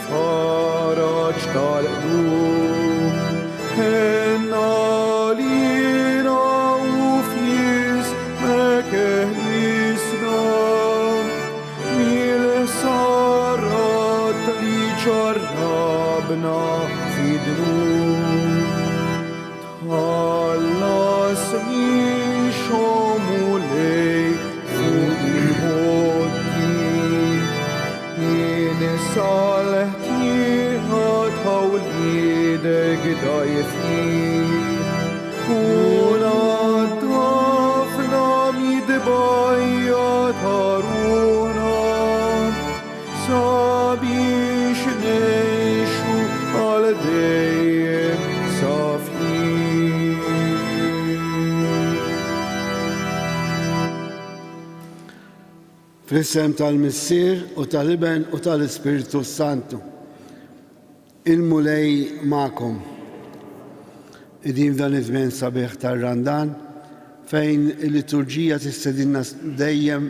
il-faraġ tal-qlub. Henna lina u f'jismek eħlisna mil-sarrat li ġarrabna fid-dnub. Tħallas mixhom u lej fuq il-ħoddi jien salħtiħat ħawlidek dajfin u naddafna midbajja taruna sabiex nejxu għal dejjem safin. Fl-isem tal-Missier u tal-Iben u tal-Ispiritu Santu. Il-mulej ma'kom. Idim dan iż-żmien sabiħ tar-Randan fejn il-liturġija tistedinna dejjem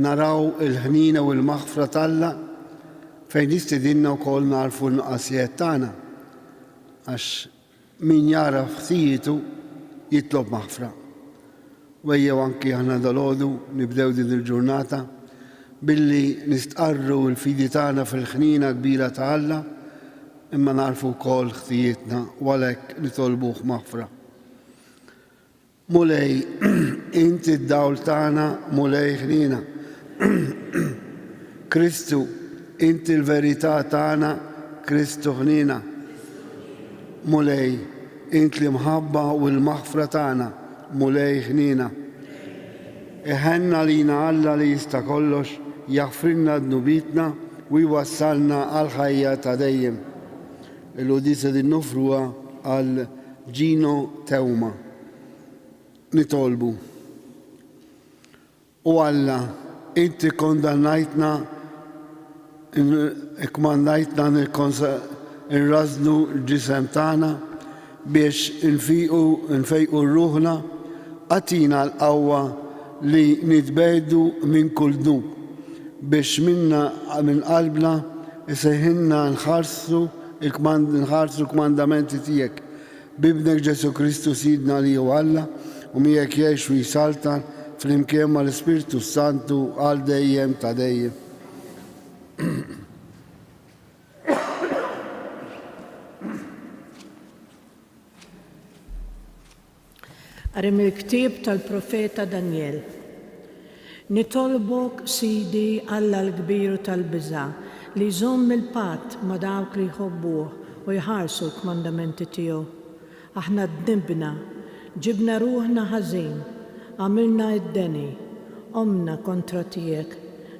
naraw il-ħnina u l-maħfra talla fejn jistedinna wkoll narfu l-nuqqasijiet tagħna għax min jara ħtietu jitlob maħfra. Wejjew anki aħna dalgħodu nibdew din il-ġurnata billi nistqarru l-fidi tagħna fil-ħnina kbira ta' Alla imma narfu wkoll ħtijietna u għalhekk nitolbuh maħfra. Mulej, inti d-dawl tagħna mulej ħnina. Kristu, inti l-verità tagħna, Kristu ħnina. Mulej, inti l-imħabba u l-maħfra tagħna, mulej ħnina. Iħenna lina Alla li jista' kollox jaħfrilna dnubitna u jwassalna għal ħajja ta' dejjem. Il-udisa din nofruha għal Ġino Tewma. Nitolbu. U Alla, inti kondannajtna nirraznu l-ġisem tagħna biex nfejqu ruħna għatina l-qawwa li nitbegħdu minn kull dnub biex minna minn qalbna isejħilna nħarsu l-kmandamenti tiegħek bibnek Ġesu Kristu Sidna li hu Alla u miegħek jgħix u jisaltan fl-imkien mal-Ispiritu Santu għal dejjem ta' dejjem. Għarim il-ktib tal-profeta Daniel. Nitolbok, Sidi, Alla l-kbiru tal-biża' li jżomm il-patt ma' dawk li jħobbuh u jħarsu l-kmandamenti tiegħu. Aħna dnibna, ġibna ruħna ħażin, għamilna id-deni, omna kontra tiegħek,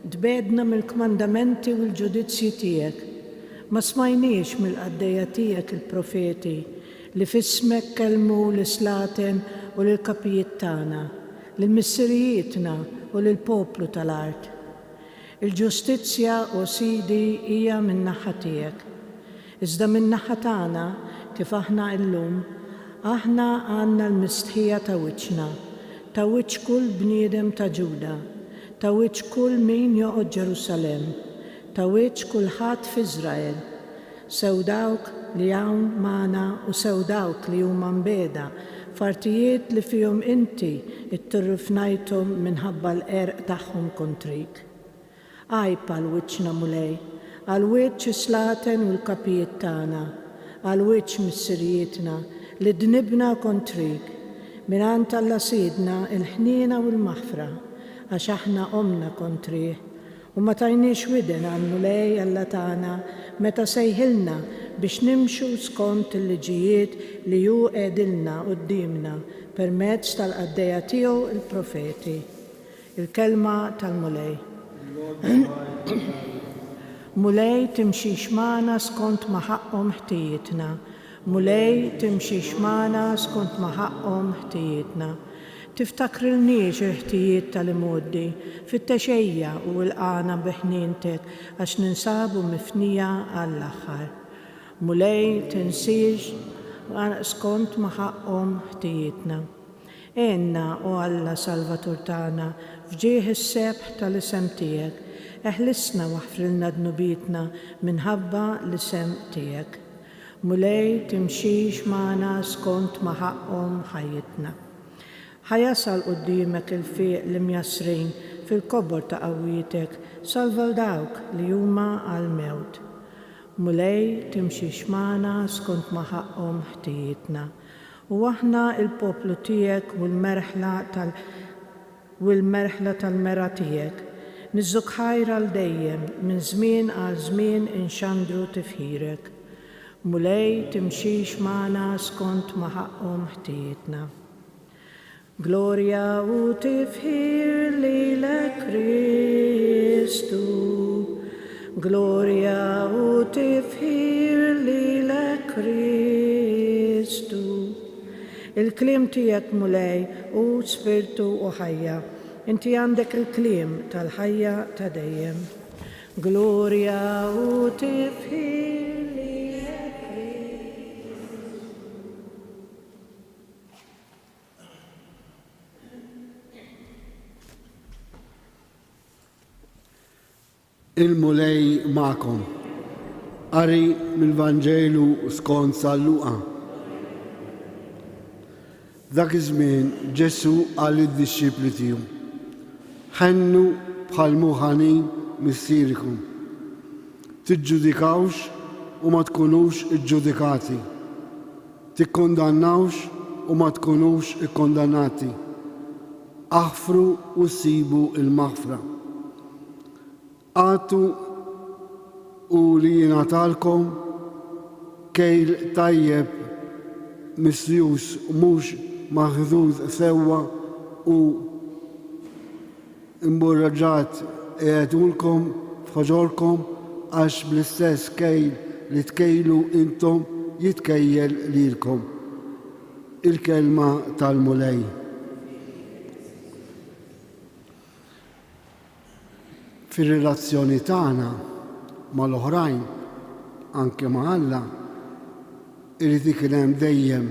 dbedna mill-kmandamenti u l-ġudizzji tiegħek. Ma smajniex mill-qaddejja tiegħek il-profeti li fismek kelmu l-islaten u l-kapijiet tagħna, l-missirijietna u l-poplu tal-art. Il-ġustizzja u Sidi hija min-naħa tiegħek. Iżda min-naħa tagħna kif aħna llum, aħna għandna l-mistħija ta' wiċċna, ta' wiċċ kull bniedem ta' Ġuda, ta' wiċċ kull min joqgħod Ġerusalemm, ta' wiċċ kulħadd f'Iżrael. Sew dawk li hawn magħna u sew dawk li huma mbeda f'artijiet li fihom inti ittirrifnajthom minħabba l-għerq tagħhom kontrik. Għajpa l-wiċċna mulej, għal-wiċċ islaten u l-kapijiet tagħna, għal-wiċċ missirijietna li dnibna kontrik, minant Alla sidna il-ħniena u l-maħfra, għax aħna omna kontrih, u ma tajniex widen għal-mulej Alla tagħna meta sejħilna biex nimxu skont il-liġijiet li ju qegħdilna qudiemna permezz tal-qaddejja tiegħu il-profeti. Il-kelma tal-mulej. Mulej timxix magħna skont ma ħaqhom ħtijietna. Mulej timxix magħna skont ma ħaqhom ħtijietna. Tiftakrilniex il-ħtijiet tal-imoddi fit-texejja u l-qana biħnientek għax ninsabu mifnija għall-aħħar. Mulej tinsiex skont ma ħaqhom ħtijietna. Enna u Alla Salvatur tagħna fġieħ is-sebħ tal-isem tiegħek اħlisna waħfrilna dnubietna minħabba l-isem tiegħek. Mulej timxix magħna skont ma ħaqhom ħajjitna. Ħajasal qudiemek il-fiq li mjassrin fil-kobor ta' qawwietek, salva l-dawk li huma għal-mewt. Mulej timxix magħna skont ma ħaqhom ħtiejietna. U aħna il-poplu tiegħek u l-merħla tal-mera tiegħek. Niżżuk ħajra l-dejjem minn żmien għal żmien inxandru tifħirek. Mulej timxix magħna skont ma ħaqhom ħtiejietna. Gloria u tifħir lilek Kristu. Gloria u tifħir lilek Kristu. Il-klim tiegħek mulej u spirtu u ħajja. Inti għandek il-klim tal-ħajja ta' dejjem. Gloria u tifħir lilek Kristu. Il-mulej ma'kom. Qari mill-Vanġelu skont San Luqa. Dak iż-żmien Ġesu qal lid-dixxipli tiegħu: ħennu bħal muħanin missierikom. Tiġġudikawx u ma tkunux iġġudikati. Tikkondannawx u ma tkunux ikkondannati. Aħfru u ssibu il-maħfra. Għatu u li jingħatalkom kejl tajjeb misjus mhux maħżuż sewwa u imburraġġat qiegħdulkom f'ħoġorkom għax bl-istess kejl li tkejlu intom jitkejjel lilkom. Il-kelma tal-mulej. Fir-relazzjoni tagħna mal-oħrajn, anke ma' Alla, irid ikun hemm dejjem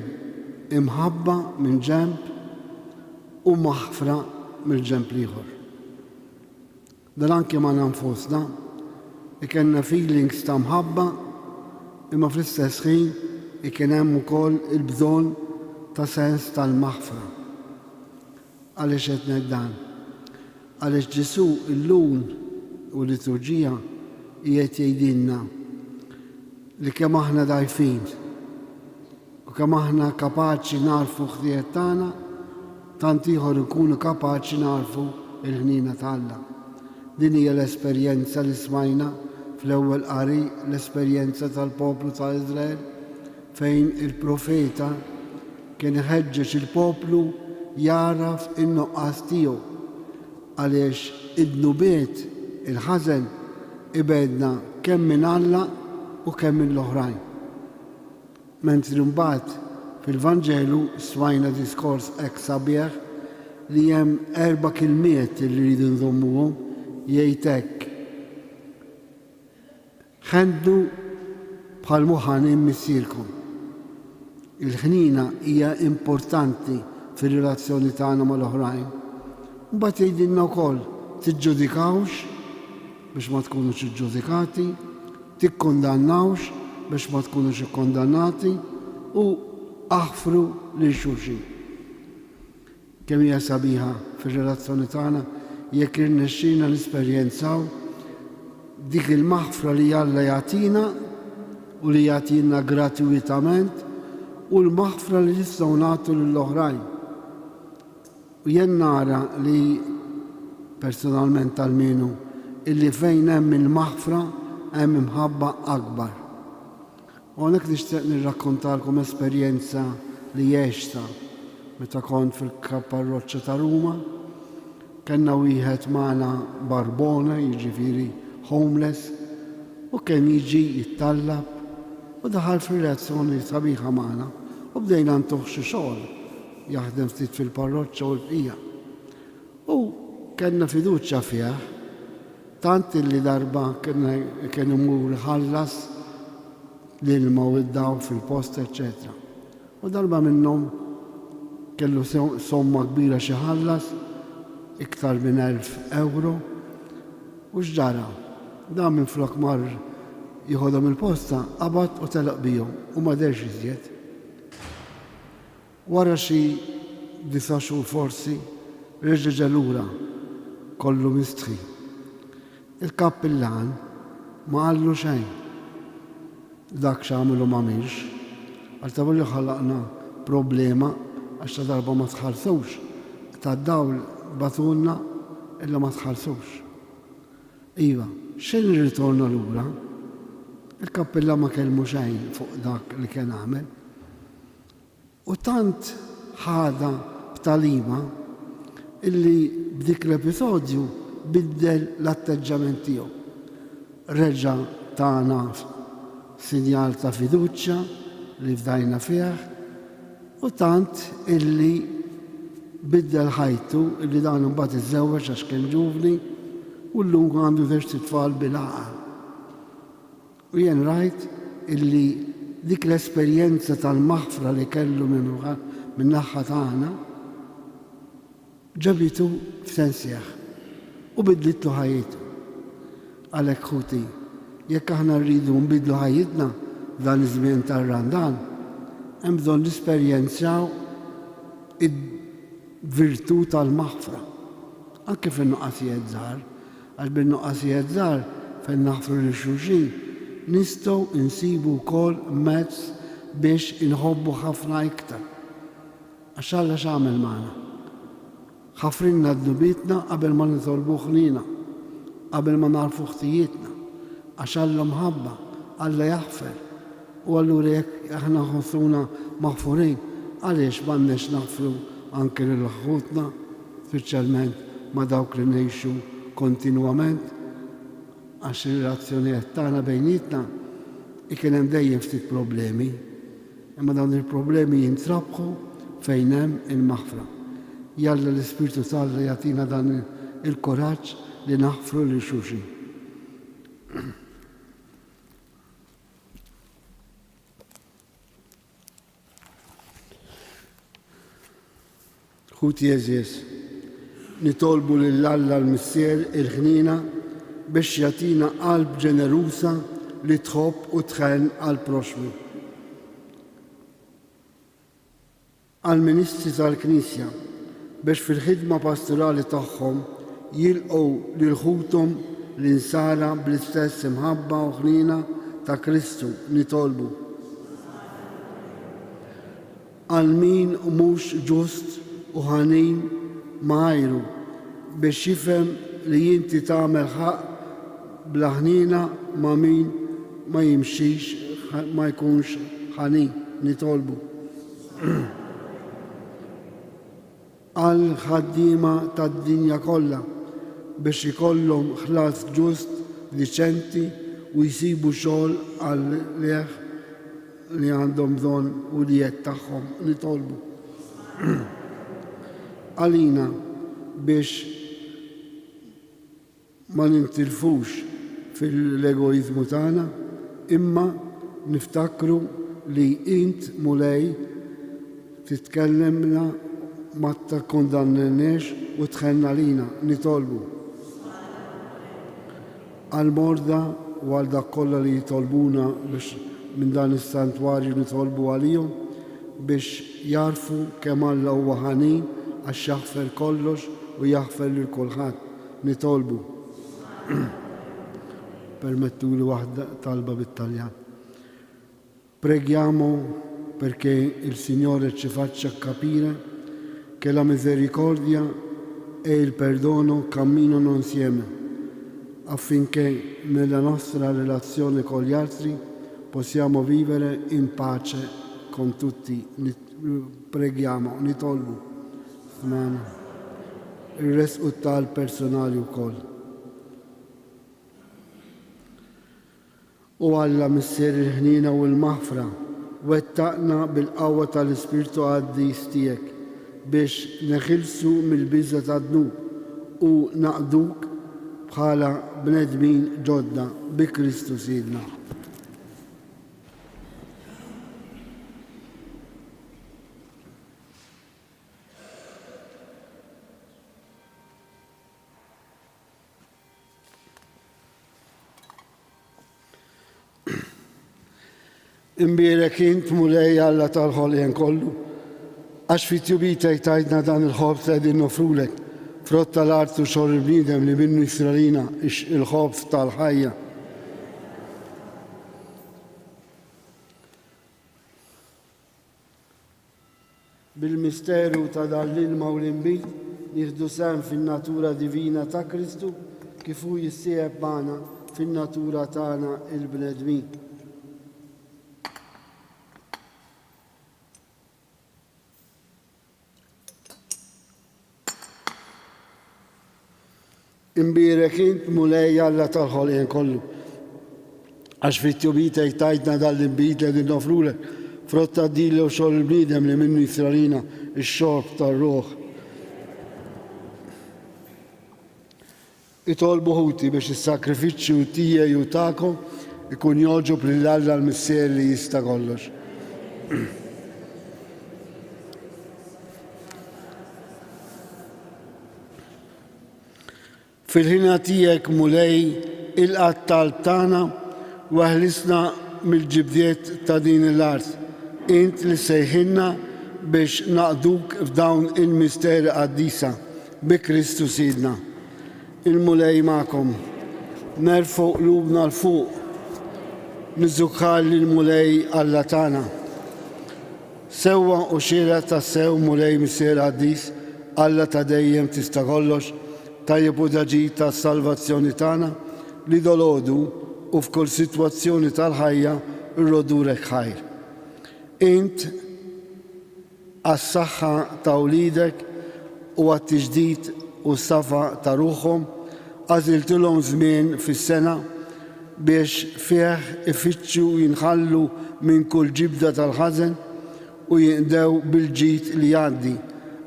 imħabba minn ġenb u maħfra mill-ġenb ieħor. Dan anke ma' nfusna ikenna feelings ta' mħabba, imma fl-istess ħin ikun hemm ukoll il-bżonn ta' sens tal-maħfra. Għaliex qed ngħid dan? Għaliex Ġesu llum u l-liturġija qiegħed jgħidilna li kemm aħna dgħajfin u kemm aħna kapaċi narfu ħtiet tagħna, tant ieħor nkunu kapaċi narfu l-ħniena ta' Alla. Din hija l-esperjenza li smajna fl-ewwel qari, l-esperjenza tal-poplu ta' Iżrael, fejn il-profeta kien iħeġġeġ il-poplu jaraf in-nuqqas tiegħu għaliex id-nubiet il-ħażen ibedna kemm minn Alla u kemm minn l-oħrajn. Mentri mbagħad fil-Vanġelu smajna diskors hekk sabiħ li hemm 4 kilmiet li rridu nżommuhom jgħid hekk: ħendu bħal muħanin missierikom. Il-ħnina hija importanti fir-relazzjoni tagħna mal-oħrajn. Mbagħad jgħidilna wkoll tiġġudikawx biex ma tkunux iġġudikati, tikkondannawx biex ma tkunux ikkondannati u aħfru lil xulxin. Kemm hija sabiħa fir-relazzjoni tagħna jekk irnexxina nesperjenzaw dik il-maħfra li Alla jagħtina u li jagħtina gratuitament u l-maħfra li nistgħu nagħtu lill-oħrajn. U jien nara li personalment tal-minu illi fejn hemm il-maħfra hemm imħabba akbar. U hawnhekk nixtieq nirrakkontalkom esperjenza li jgħixta meta kont fil-parroċċa ta' Ruma. Kellna wieħed magħna barbona, jiġifieri homeless, u kien jiġi jittallab u daħal f'relazzjoni sabiħa magħna u bdejna ntuħ xi xogħol jaħdem ftit fil-parroċċa u l-bqija. U kellna fiduċja fih, tant li darba kien imur ħallas l-ilma u d-daw fil-post, eċċetera. U darba minnhom kellu somma kbira xi ħallas iktar minn 1000 euro U x'ġara? Da minn flok mar jieħodhom il-posta qabad u telaq bihom u ma derx iżjed. Wara xi 9 xhur forsi reġa' lura kollu mistħi. Il-kappillan ma qallu xejn. Dak x'għamilu m'għamilx, għal ta' billi ħallaqna problema għax ta' darba ma tħallsux, ta' dawl batunna illa ma tħallsux. Iva, xejn irritorna lura? Il-kappillan ma kellmu xejn fuq dak li kien għamel. U tant ħada b'talima illi b'dik l-episodju biddel l-atteġġament tiegħu. Reġa' tagħna sinjal ta' fiduċja li fdajna fih u tant illi biddel ħajtu illi dan imbagħad iżżewweġ għax kien ġuvni u llum għandu żewġ tfal bil-għaqal. U jien rajt illi dik l-esperjenza tal-maħfra li kellu minn naħa tagħna ġabitu f'sensieħ u bidlitlu ħajjitu. Għalhekk ħuti, jekk aħna rridu nbidlu ħajjitna f'dan iż-żmien tar-Randan, hemm bżonn nesperjenzaw id-virtù tal-maħfra. Anke fin-nuqqasijiet żgħar, għax bin-nuqqasijiet żgħar fejn naħfru lil xulxin nistgħu insibu wkoll mezz biex inħobbu ħafna iktar. Għax Alla x'għamel magħna? ħafrinna d-dubietna qabel ma nitolbu ħnina, qabel ma narfu ħtijietna, għax Alla mħabba, Alla jaħfer. U allura jekk aħna ħossuna maħfurin, għaliex m'għandniex naħfru anke lil ħutna, speċjalment ma dawk li ngħixu kontinwament, għax ir-relazzjonijiet tagħna bejnietna kien hemm dejjem ftit problemi, imma dawn il-problemi jintrabħu fejn hemm il-maħfra. Jalla l-Ispirtu tal-Alla jagħtina dan il-kuraġġ li naħfru lil xulxin. Ħuti eżies, nitolbu lill-Alla l-Missier il-ħnina biex jagħtina qalb ġeneruża li tħobb u tħenn għall-proxmu. Għall-Ministri tal-Knisja biex fil-ħidma pastorali tagħhom jilqgħu lil ħuthom l-insara bl-istess imħabba u ħnina ta' Kristu nitolbu. Għal min mhux ġust u ħanin magħajru biex jifhem li inti tagħmel ħaq bla ħnina ma' min ma jimxix ma jkunx ħanin nitolbu. Għal ħaddiema tad-dinja kollha biex ikollhom ħlas ġust, diċenti u jsibu xogħol għal-leħ li għandhom bżonn u lijiet tagħhom nitolbu. Għalina biex ma nintilfux fil-egoizmu tagħna, imma niftakru li int mulej titkellemna ma takkondannennex u tħenna lina nitolbu. Għal-morda u għal dak kollha li jitolbuna biex minn dan is-santwarju nitolbu għalihom biex jarfu kemm Alla huwa ħanin għax jaħfer kollox u jaħfer lil kulħadd nitolbu. Permettuli waħda talba bit-Taljan. Preghiamo perché il Signore ci faccia capire che la misericordia e il perdono camminano insieme, affinché nella nostra relazione con gli altri possiamo vivere in pace con tutti. Preghiamo, nitolbu. Il-resqu tal-personali wkoll. U Alla missier il-ħnina u l-maħfra wettaqna bil-qawwa tal-Ispirtu Qaddis tiegħek biex neħilsu mill-biża tad-dnub u naqduk bħala bnedmin ġodda bi Kristu Sidna. Imbierek int mulej Alla tal-ħolqien kollu, għax fit-tjubitek tajtna dan il-ħobs li qegħdin nofrulek, frott tal-art u xorr il-bniedem li minnu jisralina il-ħobs tal-ħajja. Bil-misteru ta' dal-ilma u l-inbit jieħdu sem fin-natura divina ta' Kristu kif hu jissieħeb magħna fin-natura tagħna il-bnedmin. Imbierek int mulej Alla tal-ħolqien kollu, għax fit-tjubitek tajtna dal-inbit li qegħdin nofrulek, frott tad-dili u xogħol il-bniedem li minnu jisralina x-xorb tar-ruħ. Itolbu ħuti biex is-sakrifiċċju tiegħi u tagħkom ikun joġob lil Alla l-Missier li jista' kollox. Fil-ħina tiegħek mulej il-qattal tagħna u aħlisna mill-ġibdiet ta' din l-art. Int li sejħinna biex naqduk f'dawn il-misteri qaddisa bi Kristu Sidna. Il-mulej magħkom. Nerfu qlubna l-fuq. Niżukkar lill-mulej Alla tagħna. Sewwa u xiera ta' sew mulej Missier qaddis Alla ta' dejjem tista' kollox, tajjeb u daġid tas-salvazzjoni tagħna li dolodu u f'kull sitwazzjoni tal-ħajja irrodulek ħajr. Int għas-saħħa ta' wliedek u għat-tiġdid u s-safa ta' ruħhom għażiltilhom żmien fis-sena biex fih ifittxu jinħallu minn kull ġibda tal-ħażen u jinqdew bil-ġid li jgħaddi,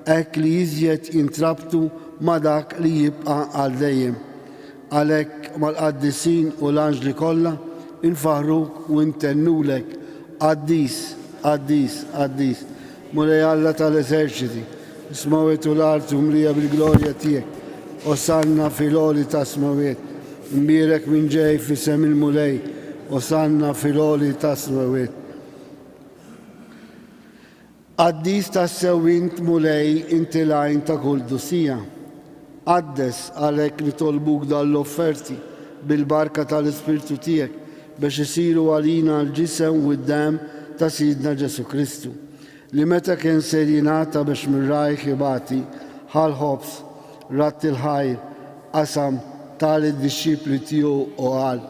hekk li jiżjed jintrabtu ma' dak li jibqa' għal dejjem. Għalhekk mal-qaddisin u l-anġli kollha infaħruk u intennulek qaddis, qaddis, qaddis. Mulej Alla tal-eżerċiti, ismawiet u l-art u mlija bil-glorja tiegħek, osanna fil-għoli ta' smawiet. Imbierek minn ġej f'isem il-mulej, osanna fil-għoli ta' smawiet. Qaddis tas-sewwint mulej inti lajn ta' kull dusija. Qaddes għalhekk nitolbuk dal-offerti bil-barka tal-Ispirtu tiegħek biex isiru għalina l-ġisem u d-dem ta' Sidna Ġesu Kristu, li meta kien ser jingħata biex mir-rajħ jibati ħal-ħobs, ratt il-ħajr, qasam tal-disċipli tiegħu u qal: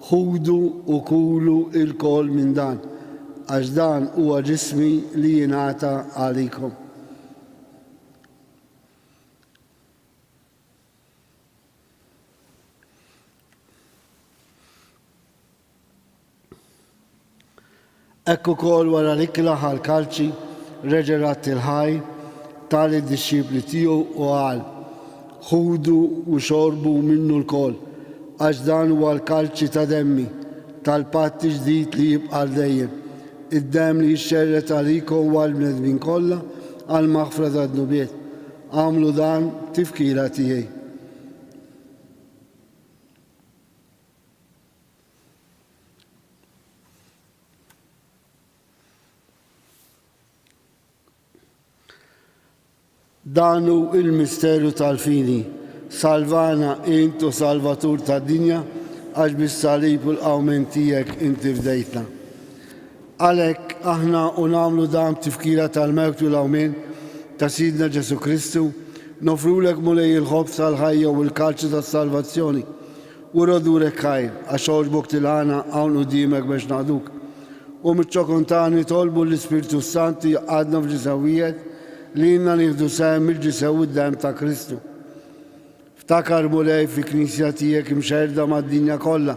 ħudu u kulu il-kol minn dan, għax dan huwa ġismi li jingħata għalikom. Ekku kol wara l-ikla ħal-kalċi reġerat il-ħaj tal-disċipli tiegħu u qal: ħudu u xorbu minnu l-kol, għax dan huwa l-kalċi ta' demmi tal-patti ġdid li jibqa' dejjem, id-dem li jixxerret għalikom u għall-bnedmin kollha għall-maghfra tad-dubiet. Għamlu dan tifkira tiegħi. Danu il-misteru tal-fini, salvana intu salvatur tad-dinja, għax bis-salib u l-qawmen tiegħek inti fdejtna. Għalhekk aħna u nagħmlu dan tifkira tal-mewt u l-qawmen ta' Sidna Ġesu Kristu, nofrulek mulej il-ħobs tal-ħajja u l-kalċi tas-salvazzjoni u rodulek ħajr għax għoġbok tilħana hawn quddiemek biex nagħduk. U miċ-ċokontani tolbu l-Ispirtu Santi għadna f'ġisawijiet li jinna nieħdu sehem il-ġisew id-dem ta' Kristu. Ftakar mulej fi knisja tiegħek imxerda mad-dinja kollha,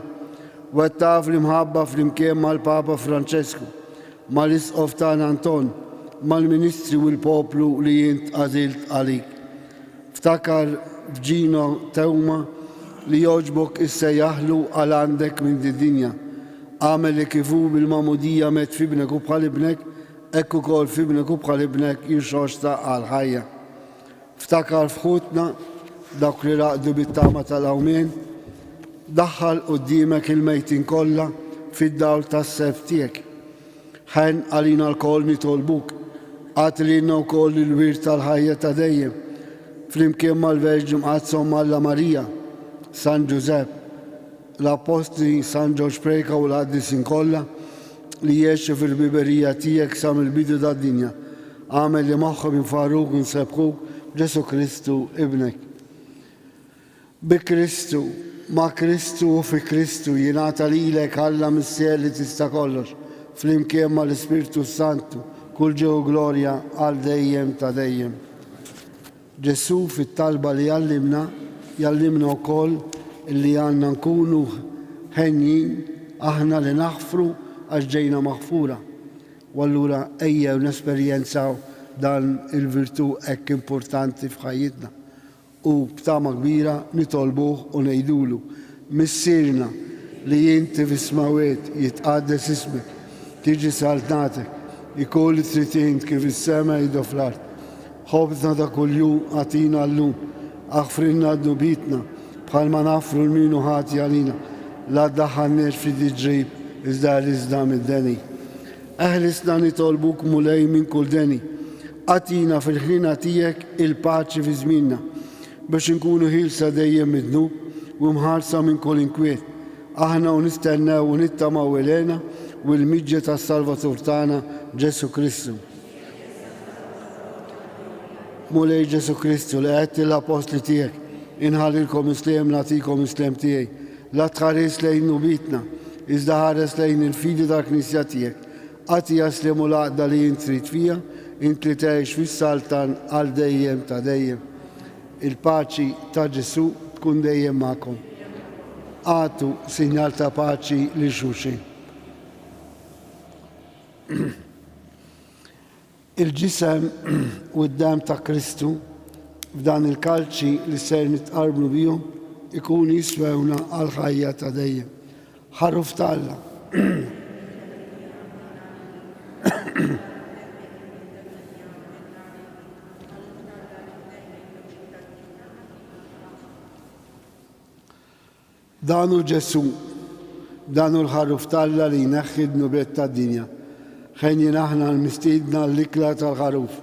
wettaf l-imħabba flimkien mal-Papa Franċesku, mal-Isqof tagħna Anton, mal-Ministri u l-poplu li jint għażilt għalik. Ftakar f'ġino tewma li joġbok issejjaħlu għal għandek minn di-dinja. Għamel li kifu bil-mamudija met fibnek u bħal ibnek, ekku kol fibnek u bħal ibnek jirxoċta għal-ħajja. Ftakar fħutna dak li raqdu bit-tama tal-qawmien, daħħal qudiemek il-mejtin kollha fid-dawl tas-seb tiegħek. ħen għalina l-kol nitolbuk, għatlina u koll il-wir tal-ħajja ta' dejjem, flimkien mal-Verġi mqazzom Alla Marija, San Giuseppe, l-Apostli San George Preka u l-Qaddisin kollha li jiexu fil-biberija tiegħek sa mill-bidu tad-dinja. Għamel li magħhom infarruk u nsebħuk Ġesu Kristu ibnek. Bi Kristu, ma' Kristu u fi Kristu jingħata lilek Alla missier li tista' kollox, flimkien mal-Ispirtu Santu, kull ġew glorja għal dejjem ta' dejjem. Ġesu fit-talba li jallimna wkoll illi għandna nkunu ħenjin aħna li naħfru għax ġejna maħfura. U allura ejjew nesperjenzaw dan il-virtu hekk importanti f'ħajjitna. U b'tama kbira nitolbuh u ngħidulu missierna li inti fis-smawiet jitqaddes ismek, tiġi saltnatek, ikun li trid int kif is-sema jidhu fl-art. Ħobżna ta' kuljum għatina llum, aħfrinna d-dubitna bħalma nafru l-minu ħati għalina, la ddaħħalniex fi diġrib iżda rizda mid-deni. Eħlisna nitolbuk mulej minn kull deni, għatina fil-ħina tiegħek il-paċi fi żmienna biex nkunu ħilsa dejjem mid-dnub u mħarsa minn kull inkwiet. Aħna u nistennew u nittamaw ilena u l-miġġa tas-Salvatur tagħna Ġesu Kristu. Mulej Ġesu Kristu li għedt l-apostli tiegħek inħallilkom islem nagħtikom islem tiegħi. La tħares lejn nubitna, iżda ħares lejn il-fidi tal-Knisja tiegħek. Għati jaslem u laqda li jint trid fija, int li tgħix fis-saltan għal dejjem ta' dejjem. Il-paċi ta' Ġesu tkun dejjem magħkom. Għatu sinjal ta' paċi li xulxin. Il-ġisem u d-dam ta' Kristu f'dan il-kalċi li ser nitqarblu bihom ikun jiswewna għal ħajja ta' dejjem. Ħarruf ta' Alla. Danu Ġesu, danu l-ħarruf ta' Alla li jneħħi d-nubiet tad-dinja. Ħejjin aħna l-mistiedna l-ikla tal-ħarruf.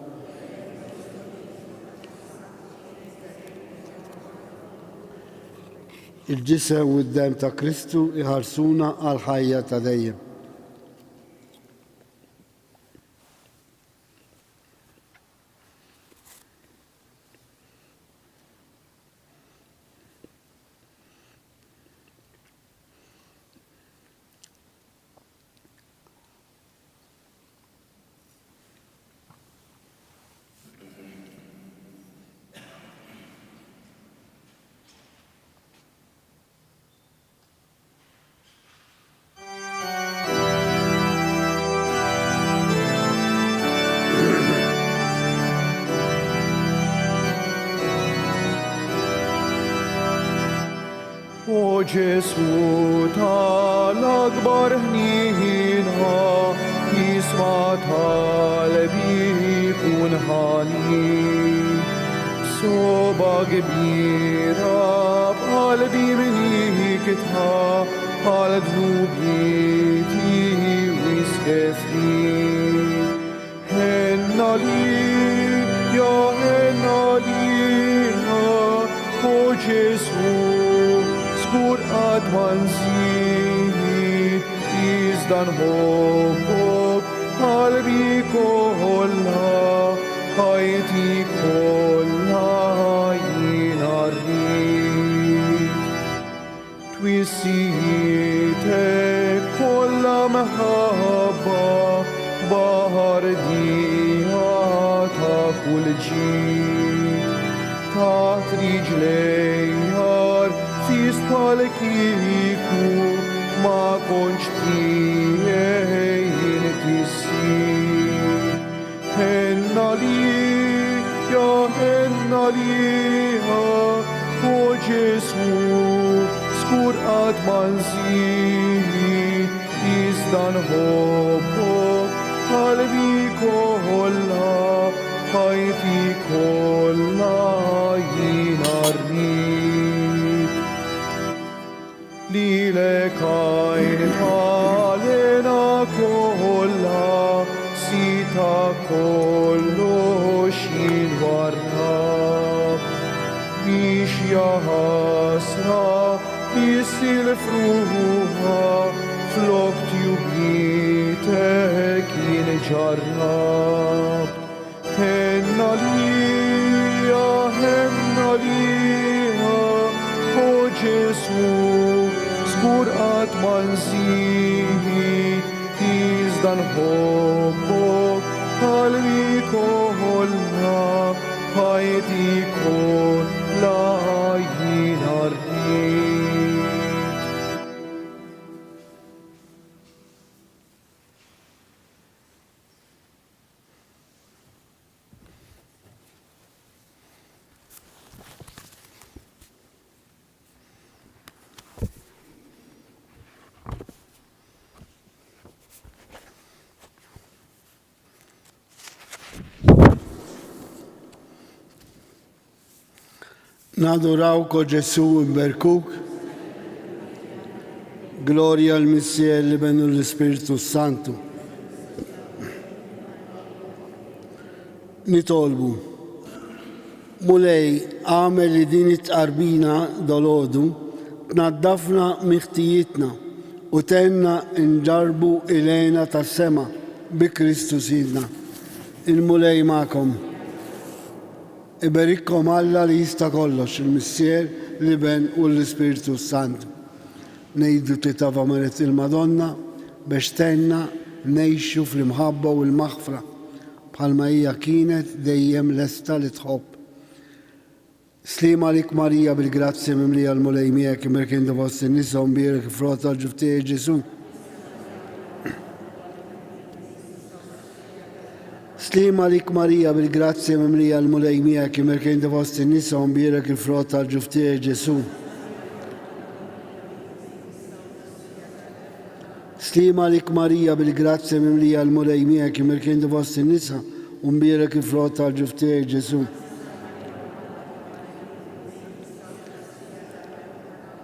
Il-ġisem u d-dem ta' Kristu iħarsuna għal ħajja ta' dejjem. O Ġesu tal-akbar ħnina, jisma' talbi kun ħanin. Soba kbira b'qalbi minikitha għal dnubieti wisħefni. Henna li, ja henna lina, o Ġesu, skur għad manżid, iżda nħobbok qalbi kollha, ħajti kollha jiena rrid. Twissietek kollha meħabba, baħar dija ta' kull ġid, taħt riġlejjar fis bħal-kiku ma konċ tiegħi tissir. Henna li, ja henna liha, o Ġesu, skur qatt ma nżid, iżda nħobbok qalbi kollha, ħajti kollha jiena rrid. Lilek għajn għalena kollha kollox jinwarrab biex jahasra jissil fruħa flok tjubitek jinġarrab. Henna lija, o Ġesu, skur qatt ma nżid iżda nħobbok qalbi kollha ħajti kollha jiena rrid. Nadurawko Ġesu imberkuk, gloria al Missier li benu l-Spiritu Santu. Nitolbu, mulej għamel li din it-qarbina dolodu, tnaddafna miħtijitna u tenna nġarbu ilejna tas-sema bi Kristu Sidna. Il-mulej ma'kom. Iberikkom Alla li jista' kollox, il-Missier, l-Iben u l-Ispiritu Santu. Nejdu titava maret il-Madonna biex tenna nejxu fl-imħabba u l-maħfra bħalma hija kienet dejjem lesta li tħobb. Slima lik Marija bil-grazzja mimlija l-mulej miegħek immerkin fost in-nisa u mbierek frott tal-ġuftiegħek Ġesu. Slima lik Marija bil-grazzja mimlija l-mulej miegħek immerkin fost in-nisa u mbierek il-frott tal-ġuftiegħek Ġesu. Slima lik Marija bil-grazzja mimlija l-mulej miegħek immerkin fost in-nisa u mbierek il-frott tal-ġuftiegħek Ġesu.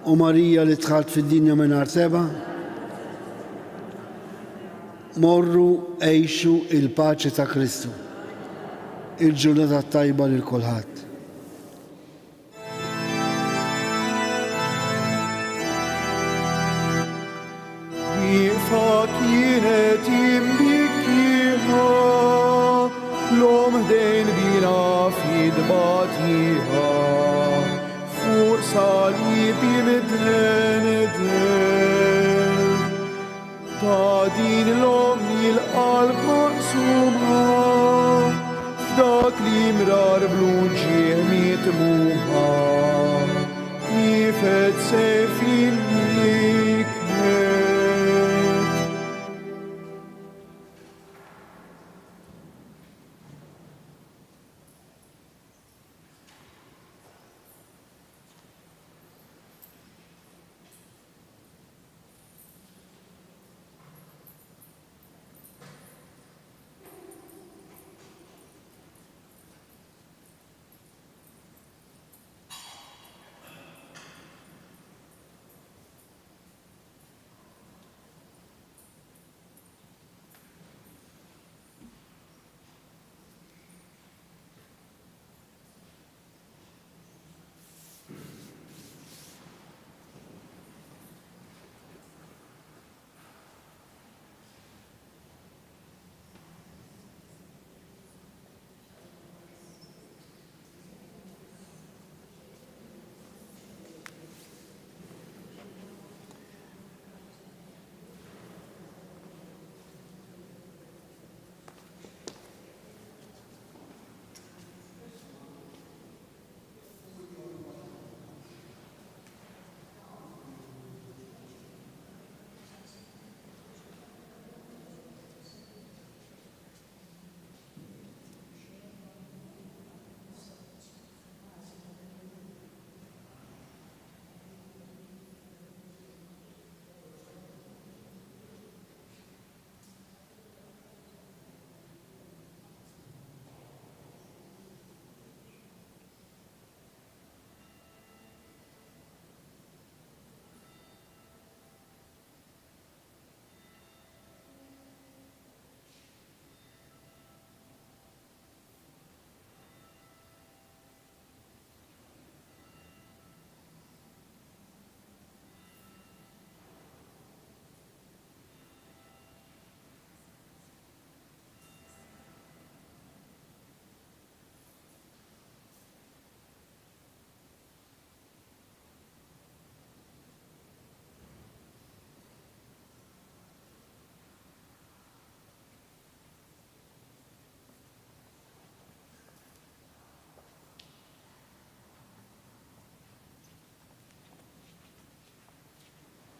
U Marija li tħalt fid-dinja mingħajr seba, morru għejxu il-paċi ta' Kristu. Il-ġurnata tajba lil kulħadd. Wieqfa kienet imbikkiha l-om ħdejn bina fid-batija fuq salibi midden ta' din l-om il-qalb maqsuma f'dak li mrar bluġieħ mitmuha nifed sejfin